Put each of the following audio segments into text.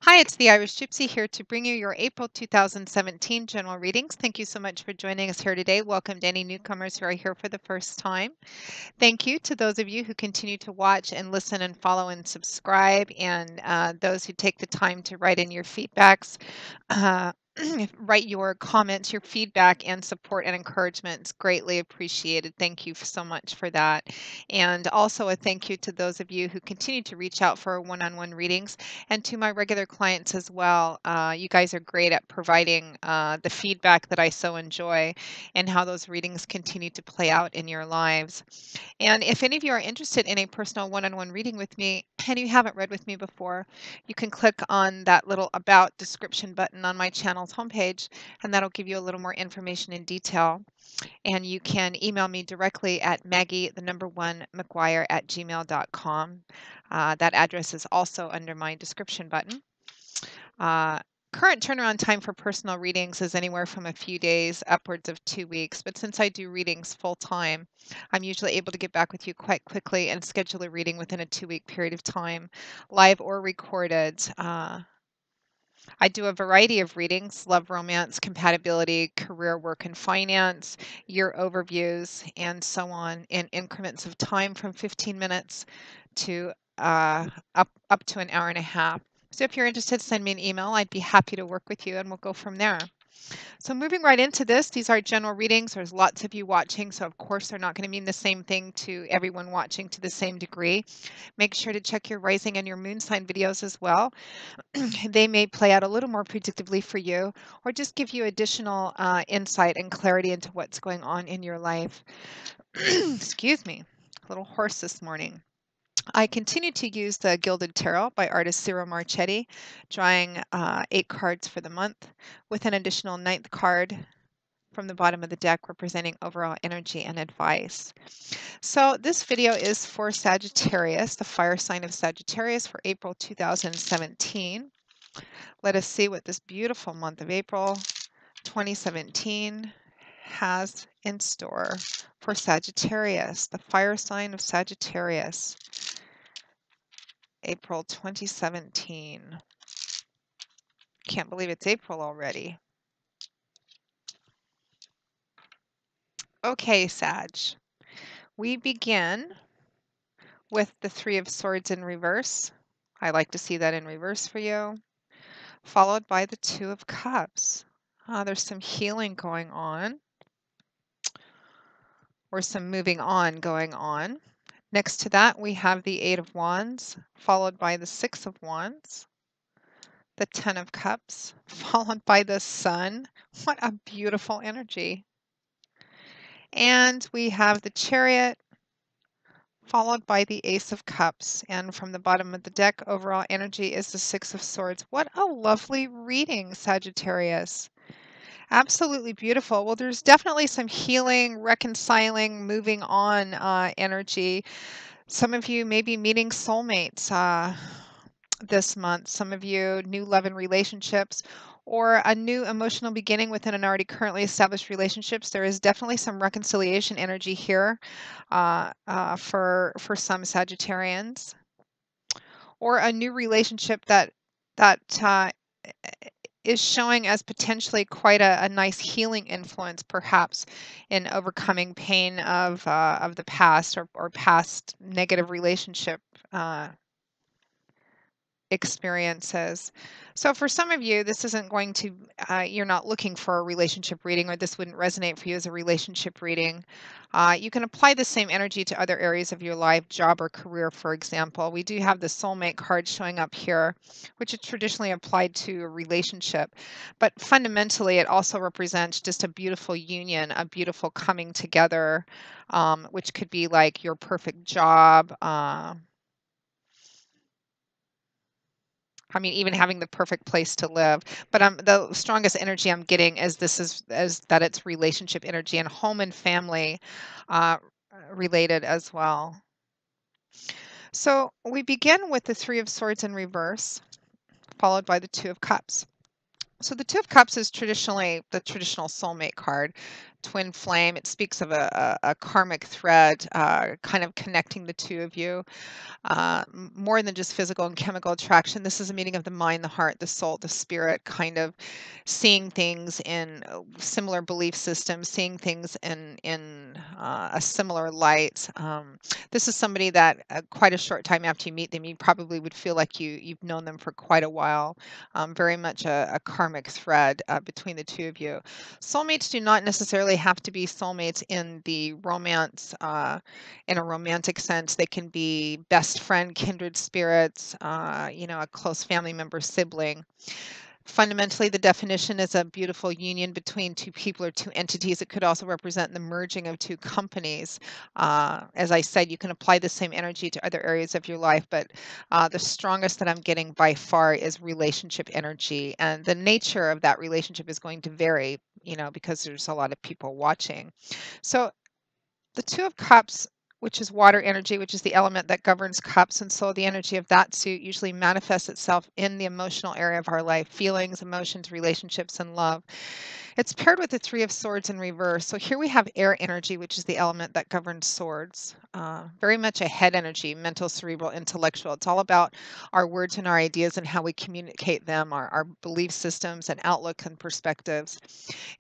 Hi, it's the Irish Gypsy here to bring you your April 2017 general readings. Thank you so much for joining us here today. Welcome to any newcomers who are here for the first time. Thank you to those of you who continue to watch and listen and follow and subscribe, and those who take the time to write in your feedbacks. Uh, Write your comments, your feedback, and support and encouragement. It's greatly appreciated. Thank you so much for that. And also a thank you to those of you who continue to reach out for one-on-one readings, and to my regular clients as well. You guys are great at providing the feedback that I so enjoy, and how those readings continue to play out in your lives. And if any of you are interested in a personal one-on-one reading with me and you haven't read with me before, you can click on that little About description button on my channel's homepage, and that'll give you a little more information in detail. And you can email me directly at Maggie1McGuire@gmail.com. That address is also under my description button. Uh, Current turnaround time for personal readings is anywhere from a few days upwards of 2 weeks. But since I do readings full time, I'm usually able to get back with you quite quickly and schedule a reading within a 2 week period of time, live or recorded. I do a variety of readings: love, romance, compatibility, career, work, and finance, year overviews, and so on, in increments of time from 15 minutes to up to an hour and a half. So if you're interested, send me an email. I'd be happy to work with you, and we'll go from there. So moving right into this, these are general readings. There's lots of you watching, so of course they're not going to mean the same thing to everyone watching to the same degree. Make sure to check your rising and your moon sign videos as well. They may play out a little more predictably for you, or just give you additional insight and clarity into what's going on in your life. Excuse me, a little hoarse this morning. I continue to use the Gilded Tarot by artist Ciro Marchetti, drawing 8 cards for the month, with an additional 9th card from the bottom of the deck representing overall energy and advice. So this video is for Sagittarius, the fire sign of Sagittarius, for April 2017. Let us see what this beautiful month of April 2017 has in store for Sagittarius, the fire sign of Sagittarius, April 2017. Can't believe it's April already. Okay, Sag. We begin with the Three of Swords in reverse. I like to see that in reverse for you. Followed by the Two of Cups. There's some healing going on, or some moving on going on. Next to that, we have the Eight of Wands, followed by the Six of Wands, the Ten of Cups, followed by the Sun. What a beautiful energy. And we have the Chariot, followed by the Ace of Cups. And from the bottom of the deck, overall energy is the Six of Swords. What a lovely reading, Sagittarius. Absolutely beautiful. Well, there's definitely some healing, reconciling, moving on energy. Some of you may be meeting soulmates this month. Some of you, new love and relationships, or a new emotional beginning within an already currently established relationships. There is definitely some reconciliation energy here for some Sagittarians, or a new relationship that is showing as potentially quite a nice healing influence, perhaps, in overcoming pain of the past, or past negative relationship experiences. So for some of you, this isn't going to, you're not looking for a relationship reading, or this wouldn't resonate for you as a relationship reading. You can apply the same energy to other areas of your life, job or career, for example. We do have the soulmate card showing up here, which is traditionally applied to a relationship. But fundamentally, it also represents just a beautiful union, a beautiful coming together, which could be like your perfect job, I mean, even having the perfect place to live. But the strongest energy I'm getting is as that it's relationship energy, and home and family uh, related as well. So we begin with the Three of Swords in reverse, followed by the Two of Cups. So the Two of Cups is traditionally the traditional soulmate card. twin flame. It speaks of a karmic thread kind of connecting the two of you. More than just physical and chemical attraction. This is a meeting of the mind, the heart, the soul, the spirit, kind of seeing things in similar belief systems, seeing things in a similar light. This is somebody that quite a short time after you meet them, you probably would feel like you've known them for quite a while. Very much a karmic thread between the two of you. Soulmates do not necessarily have to be soulmates in the romance. In a romantic sense. They can be best friend, kindred spirits, a close family member, sibling. Fundamentally, the definition is a beautiful union between two people or two entities. It could also represent the merging of two companies. As I said, you can apply the same energy to other areas of your life, but the strongest that I'm getting by far is relationship energy. And the nature of that relationship is going to vary, because there's a lot of people watching. So the Two of Cups, which is water energy, which is the element that governs cups. And so the energy of that suit usually manifests itself in the emotional area of our life, feelings, emotions, relationships, and love. It's paired with the Three of Swords in reverse. So here we have air energy, which is the element that governs swords. Very much a head energy, mental, cerebral, intellectual. It's all about our words and our ideas and how we communicate them, our belief systems and outlook and perspectives.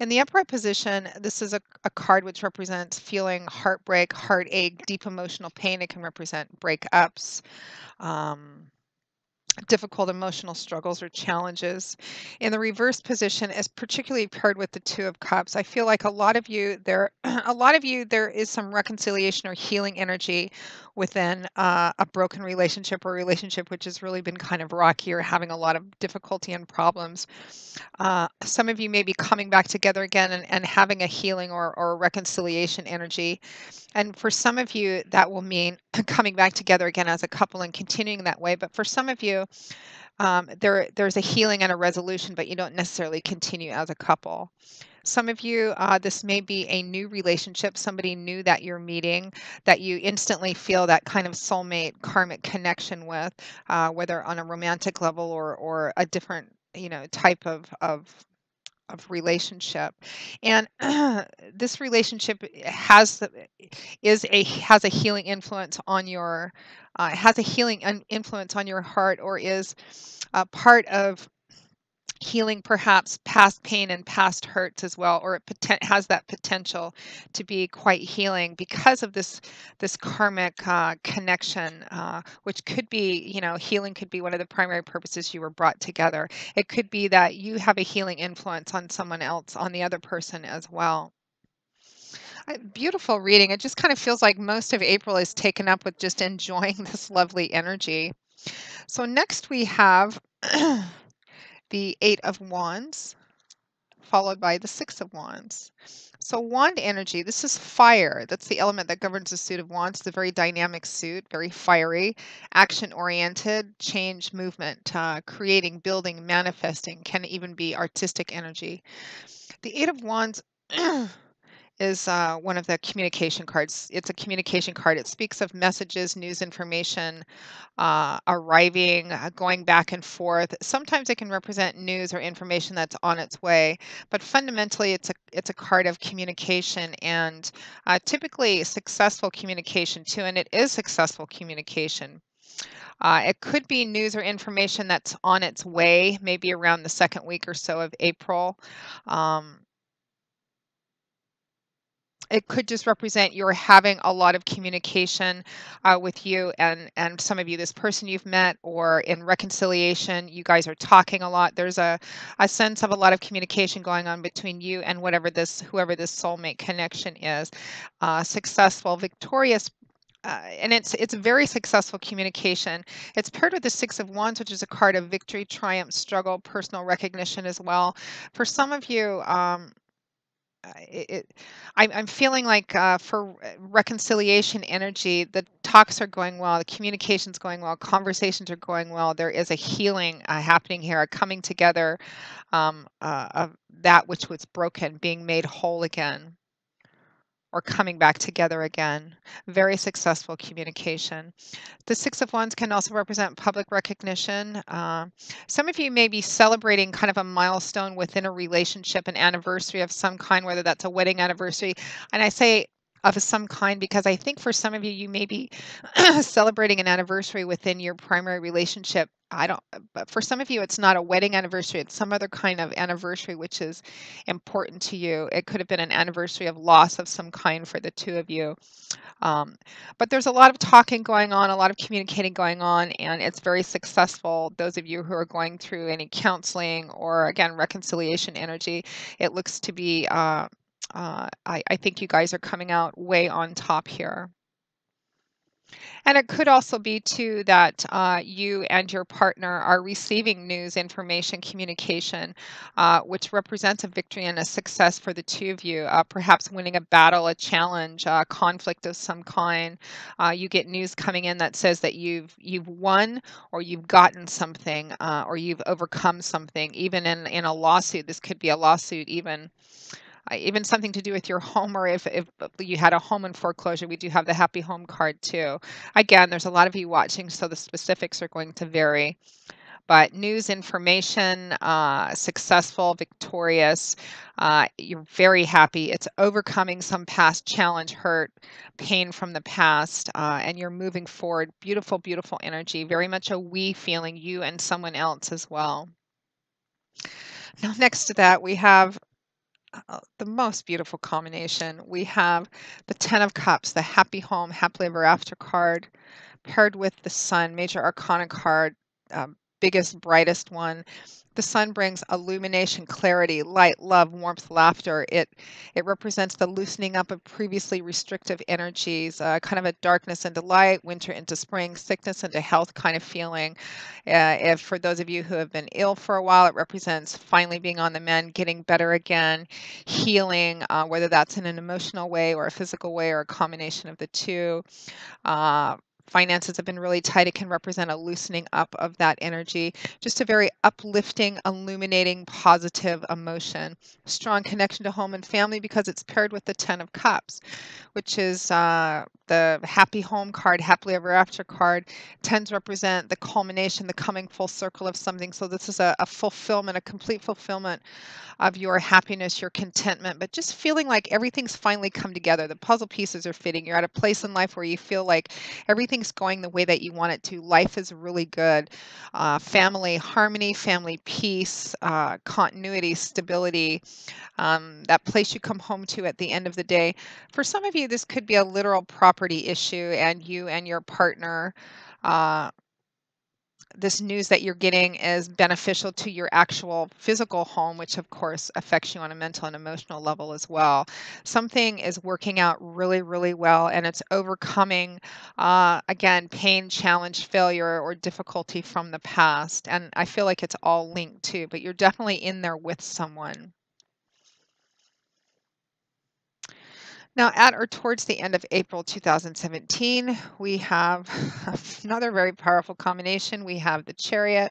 In the upright position, this is a card which represents feeling heartbreak, heartache, deep emotional pain. It can represent breakups. Um, Difficult emotional struggles or challenges. In the reverse position is particularly paired with the Two of Cups. I feel like a lot of you there a lot of you there is some reconciliation or healing energy within a broken relationship or a relationship which has really been kind of rocky or having a lot of difficulty and problems. Some of you may be coming back together again and having a healing or reconciliation energy. And for some of you, that will mean coming back together again as a couple and continuing that way. But for some of you, there's a healing and a resolution, but you don't necessarily continue as a couple. Some of you, this may be a new relationship, somebody new that you're meeting that you instantly feel that kind of soulmate karmic connection with, whether on a romantic level or a different, type of relationship. And this relationship has a healing influence on your influence on your heart, or is part of healing perhaps past pain and past hurts as well, or has that potential to be quite healing because of this karmic connection, which could be, healing could be one of the primary purposes you were brought together. It could be that you have a healing influence on someone else, on the other person as well. Beautiful reading. It just kind of feels like most of April is taken up with just enjoying this lovely energy. So next we have the Eight of Wands, followed by the Six of Wands. So wand energy, this is fire. That's the element that governs the suit of wands. It's a very dynamic suit, very fiery, action-oriented, change, movement, creating, building, manifesting, can even be artistic energy. The Eight of Wands is one of the communication cards. It's a communication card. It speaks of messages, news, information, arriving, going back and forth. Sometimes it can represent news or information that's on its way, but fundamentally, it's a card of communication and typically successful communication too. And it is successful communication. It could be news or information that's on its way, maybe around the second week or so of April. Um, it could just represent you're having a lot of communication with you and some of you, this person you've met, or in reconciliation, you guys are talking a lot. There's a sense of a lot of communication going on between you and whoever this soulmate connection is. Successful, victorious. And it's very successful communication. It's paired with the Six of Wands, which is a card of victory, triumph, struggle, personal recognition as well. For some of you, it, it I'm feeling like for reconciliation energy, the talks are going well, the communication's going well, conversations are going well. There is a healing happening here, a coming together of that which was broken, being made whole again. or coming back together again. Very successful communication. The Six of Wands can also represent public recognition. Some of you may be celebrating kind of a milestone within a relationship, an anniversary of some kind, whether that's a wedding anniversary. And I say of some kind because I think for some of you, you may be celebrating an anniversary within your primary relationship. I don't, but for some of you, it's not a wedding anniversary. It's some other kind of anniversary, which is important to you. It could have been an anniversary of loss of some kind for the two of you. Um, but there's a lot of talking going on, a lot of communicating going on, and it's very successful. Those of you who are going through any counseling or, again, reconciliation energy, it looks to be, I think you guys are coming out way on top here. And it could also be too that you and your partner are receiving news, information, communication, which represents a victory and a success for the two of you. Perhaps winning a battle, a challenge, a conflict of some kind. You get news coming in that says that you've won, or you've gotten something, or you've overcome something. Even in a lawsuit, this could be a lawsuit even something to do with your home, or if you had a home in foreclosure. We do have the happy home card too. Again, there's a lot of you watching, so the specifics are going to vary. But news, information, successful, victorious, you're very happy. It's overcoming some past challenge, hurt, pain from the past, and you're moving forward. Beautiful, beautiful energy. Very much a we feeling, you and someone else as well. Now, next to that, we have the most beautiful combination. We have the Ten of Cups, the happy home, happily ever after card, paired with the Sun, major arcana card, biggest, brightest one. The Sun brings illumination, clarity, light, love, warmth, laughter. It represents the loosening up of previously restrictive energies, kind of a darkness into light, winter into spring, sickness into health kind of feeling. If for those of you who have been ill for a while, it represents finally being on the mend, getting better again, healing, whether that's in an emotional way or a physical way or a combination of the two. Uh, Finances have been really tight. It can represent a loosening up of that energy. Just a very uplifting, illuminating, positive emotion. Strong connection to home and family because it's paired with the Ten of Cups, which is the happy home card, happily ever after card. Tens represent the culmination, the coming full circle of something. So this is a fulfillment, a complete fulfillment of your happiness, your contentment, but just feeling like everything's finally come together. The puzzle pieces are fitting. You're at a place in life where you feel like everything's going the way that you want it to. Life is really good. Family harmony, family peace, continuity, stability, that place you come home to at the end of the day. For some of you, this could be a literal property issue, and you and your partner. Uh, this news that you're getting is beneficial to your actual physical home, which of course affects you on a mental and emotional level as well. Something is working out really, really well, and it's overcoming, again, pain, challenge, failure, or difficulty from the past. And I feel like it's all linked too, but you're definitely in there with someone. Now, at or towards the end of April 2017, we have another very powerful combination. We have the Chariot,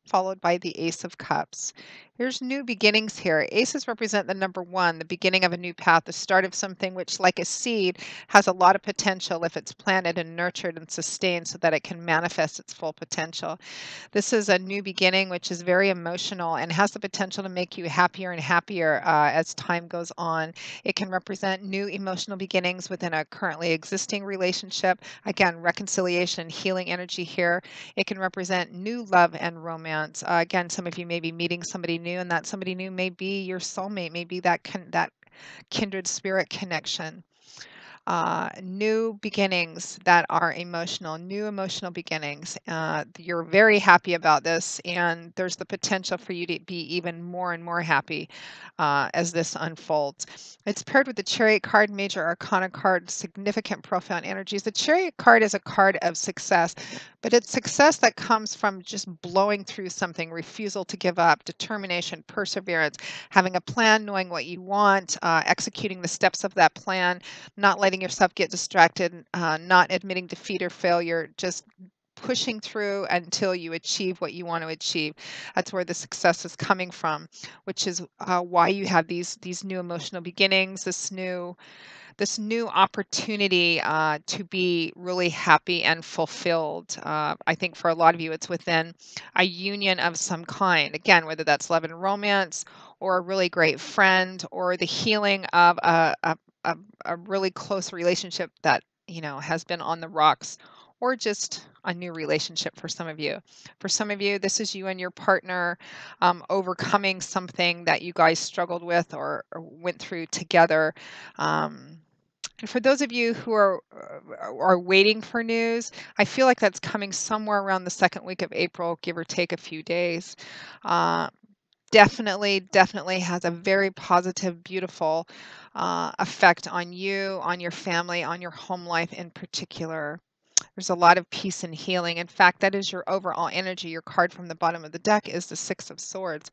followed by the Ace of Cups. Here's new beginnings here. Aces represent the number one, the beginning of a new path, the start of something which, like a seed, has a lot of potential if it's planted and nurtured and sustained so that it can manifest its full potential. This is a new beginning, which is very emotional and has the potential to make you happier and happier as time goes on. It can represent new emotional beginnings within a currently existing relationship. Again, reconciliation, healing energy here. It can represent new love and romance. Again, some of you may be meeting somebody new, and that somebody new may be your soulmate, may be that kindred spirit connection. New beginnings that are emotional, new emotional beginnings. You're very happy about this, and there's the potential for you to be even more and more happy as this unfolds. It's paired with the Chariot card, major arcana card, significant profound energies. The Chariot card is a card of success, but it's success that comes from just blowing through something, refusal to give up, determination, perseverance, having a plan, knowing what you want, executing the steps of that plan, not letting yourself get distracted, not admitting defeat or failure, just pushing through until you achieve what you want to achieve. That's where the success is coming from, which is why you have these new emotional beginnings, this new opportunity to be really happy and fulfilled. I think for a lot of you, it's within a union of some kind. Again, whether that's love and romance, or a really great friend, or the healing of a really close relationship that has been on the rocks, or just a new relationship for some of you. For some of you, this is you and your partner overcoming something that you guys struggled with or went through together. Um, and for those of you who are waiting for news, I feel like that's coming somewhere around the second week of April, give or take a few days. Uh, definitely has a very positive, beautiful effect on you, on your family, on your home life in particular. There's a lot of peace and healing. In fact, that is your overall energy. Your card from the bottom of the deck is the Six of Swords.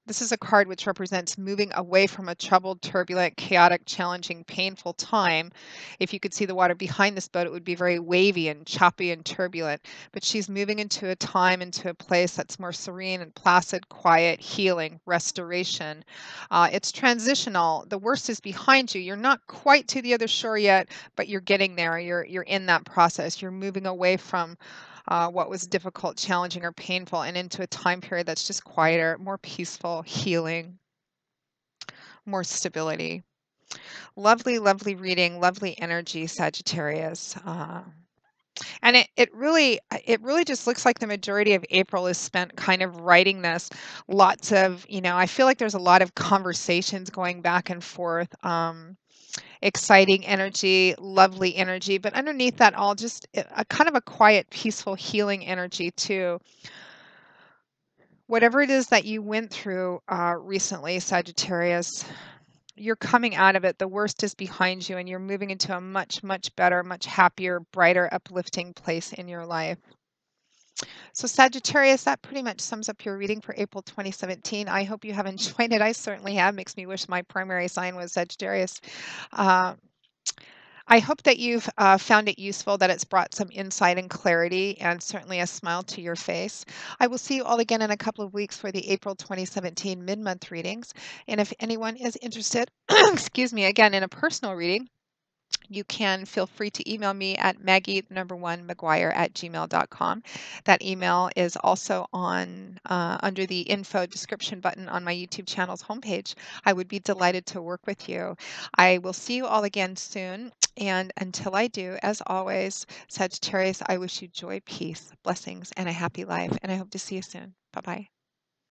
This is a card which represents moving away from a troubled, turbulent, chaotic, challenging, painful time. If you could see the water behind this boat, it would be very wavy and choppy and turbulent. But she's moving into a time, into a place that's more serene and placid, quiet, healing, restoration. It's transitional. The worst is behind you. You're not quite to the other shore yet, but you're getting there. You're in that process. You're moving away from what was difficult, challenging, or painful, and into a time period that's just quieter, more peaceful, healing, more stability. Lovely, lovely reading, lovely energy, Sagittarius. And it really just looks like the majority of April is spent kind of writing this. Lots of, I feel like there's a lot of conversations going back and forth. Exciting energy, lovely energy, but underneath that all just a kind of a quiet, peaceful, healing energy too. Whatever it is that you went through recently, Sagittarius, you're coming out of it. The worst is behind you, and you're moving into a much, much better, much happier, brighter, uplifting place in your life. So, Sagittarius, that pretty much sums up your reading for April 2017. I hope you have enjoyed it. I certainly have. Makes me wish my primary sign was Sagittarius. Uh, I hope that you've found it useful, that it's brought some insight and clarity, and certainly a smile to your face. I will see you all again in a couple of weeks for the April 2017 mid-month readings. And if anyone is interested, excuse me, again, in a personal reading, you can feel free to email me at maggie1mcguire@gmail.com. That email is also on under the info description button on my YouTube channel's homepage. I would be delighted to work with you. I will see you all again soon. And until I do, as always, Sagittarius, I wish you joy, peace, blessings, and a happy life. And I hope to see you soon. Bye-bye.